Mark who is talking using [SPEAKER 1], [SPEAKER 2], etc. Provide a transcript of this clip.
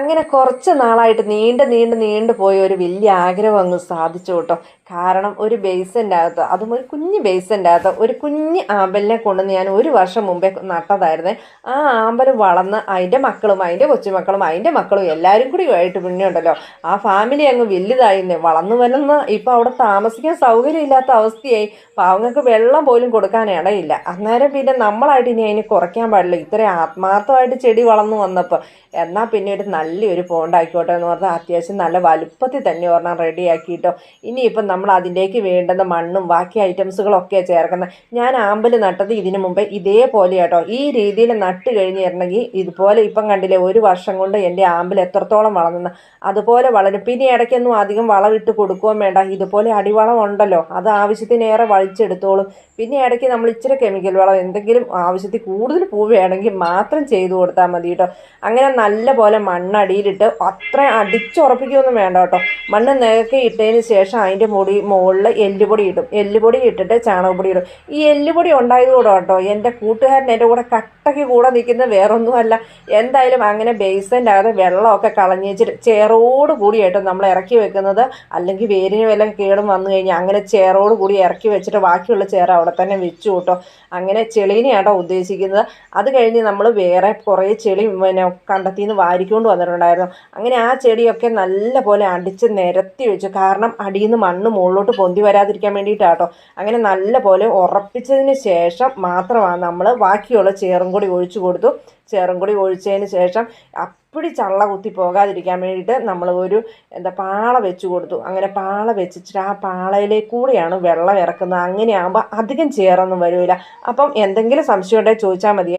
[SPEAKER 1] അങ്ങനെ കുറച്ച് നാളായിട്ട് നീണ്ടു പോയ ഒരു വലിയ ആഗ്രഹം അങ്ങ് സാധിച്ചു കേട്ടോ. കാരണം ഒരു ബേസിൻ്റെ അകത്ത്, അതും ഒരു കുഞ്ഞ് ബേസിൻ്റെ അകത്ത് ഒരു കുഞ്ഞ് ആമ്പലിനെ കൊണ്ടുവന്ന് ഞാൻ ഒരു വർഷം മുമ്പേ നട്ടതായിരുന്നേ. ആ ആമ്പൽ വളർന്ന് അതിൻ്റെ മക്കളും അതിൻ്റെ കൊച്ചുമക്കളും അതിൻ്റെ മക്കളും എല്ലാവരും കൂടി ആയിട്ട് പിന്നെ ഉണ്ടല്ലോ ആ ഫാമിലി അങ്ങ് വലുതായിരുന്നേ. വളർന്നു വരുന്ന ഇപ്പം അവിടെ താമസിക്കാൻ സൗകര്യമില്ലാത്ത അവസ്ഥയായി. പാവങ്ങൾക്ക് വെള്ളം പോലും കൊടുക്കാൻ ഇടയില്ല. അന്നേരം പിന്നെ നമ്മളായിട്ട് ഇനി അതിന് കുറയ്ക്കാൻ പാടില്ല. ഇത്രയും ആത്മാർത്ഥമായിട്ട് ചെടി വളർന്നു വന്നപ്പോൾ എന്നാൽ പിന്നെ ഒരു നല്ലൊരു പോണ്ടായിക്കോട്ടെ എന്ന് പറഞ്ഞാൽ അത്യാവശ്യം നല്ല വലുപ്പത്തിൽ തന്നെ ഒരെണ്ണം റെഡിയാക്കിയിട്ടോ. ഇനിയിപ്പം നമ്മൾ അതിലേക്ക് വേണ്ടുന്ന മണ്ണും ബാക്കി ഐറ്റംസുകളൊക്കെ ചേർക്കുന്നത്. ഞാൻ ആമ്പൽ നട്ടത് ഇതിനു മുമ്പേ ഇതേപോലെ കേട്ടോ. ഈ രീതിയിൽ നട്ട് കഴിഞ്ഞിരുന്നെങ്കിൽ ഇതുപോലെ ഇപ്പം കണ്ടില്ലേ ഒരു വർഷം കൊണ്ട് എൻ്റെ ആമ്പൽ എത്രത്തോളം വളർന്നു. അതുപോലെ വളരും. പിന്നെ ഇടയ്ക്കൊന്നും അധികം വളമിട്ട് കൊടുക്കുകയും വേണ്ട. ഇതുപോലെ അടിവളം ഉണ്ടല്ലോ, അത് ആവശ്യത്തിനേറെ വലിച്ചെടുത്തോളും. പിന്നെ ഇടയ്ക്ക് നമ്മൾ ഇച്ചിരി കെമിക്കൽ വളം എന്തെങ്കിലും ആവശ്യത്തിൽ കൂടുതൽ പൂ വേണമെങ്കിൽ മാത്രം ചെയ്തു കൊടുത്താൽ മതി കേട്ടോ. അങ്ങനെ നല്ല പോലെ മണ്ണടിയിലിട്ട് അത്ര അടിച്ചുറപ്പിക്കുകയൊന്നും വേണ്ട കേട്ടോ. മണ്ണ് നികക്കി ഇട്ടതിന് ശേഷം അതിൻ്റെ മുകളിൽ എല്ലുപൊടി ഇടും. എല്ലുപൊടി ഇട്ടിട്ട് ചാണകപ്പൊടി ഇടും. ഈ എല്ലുപൊടി ഉണ്ടായതുകൂടെ കേട്ടോ എൻ്റെ കൂട്ടുകാരൻ എൻ്റെ കൂടെ കട്ടയ്ക്ക് കൂടെ നിൽക്കുന്നത് വേറൊന്നുമല്ല. എന്തായാലും അങ്ങനെ ബേസിൻ്റെ അകത്ത് വെള്ളമൊക്കെ കളഞ്ഞ് വെച്ചിട്ട് ചേറോട് കൂടിയായിട്ട് നമ്മൾ ഇറക്കി വെക്കുന്നത്. അല്ലെങ്കിൽ വേരിന് വല്ല കേടും വന്നു കഴിഞ്ഞാൽ അങ്ങനെ ചേറോട് കൂടി ഇറക്കി വെച്ചിട്ട് ബാക്കിയുള്ള ചേർ അവിടെ തന്നെ വെച്ചു കേട്ടോ. അങ്ങനെ ചെളീനെയാട്ടോ ഉദ്ദേശിക്കുന്നത്. അത് കഴിഞ്ഞ് നമ്മൾ വേറെ കുറേ ചെളി പിന്നെ കണ്ടത്തിൽ നിന്ന് വാരിക്കൊണ്ട് വന്നിട്ടുണ്ടായിരുന്നു. അങ്ങനെ ആ ചെടിയൊക്കെ നല്ല പോലെ അടിച്ച് നിരത്തി വെച്ചു. കാരണം അടിയിൽ നിന്ന് മണ്ണ് മുകളിലോട്ട് പൊന്തി വരാതിരിക്കാൻ വേണ്ടിയിട്ടാട്ടോ. അങ്ങനെ നല്ല പോലെ ഉറപ്പിച്ചതിന് ശേഷം മാത്രമാണ് നമ്മൾ ബാക്കിയുള്ള ചേറും കൂടി ഒഴിച്ചു കൊടുത്തു. ചേറും കൂടി ഒഴിച്ചതിന് ശേഷം അപ്പടി ചള്ള കുത്തി പോകാതിരിക്കാൻ വേണ്ടിയിട്ട് നമ്മൾ ഒരു പാള വെച്ച് കൊടുത്തു. അങ്ങനെ പാള വെച്ചിട്ട് ആ പാളയിലേക്കൂടെയാണ് വെള്ളം ഇറക്കുന്നത്. അങ്ങനെയാകുമ്പോൾ അധികം ചേറൊന്നും വരില്ല. അപ്പം എന്തെങ്കിലും സംശയം ഉണ്ടെങ്കിൽ ചോദിച്ചാൽ മതി.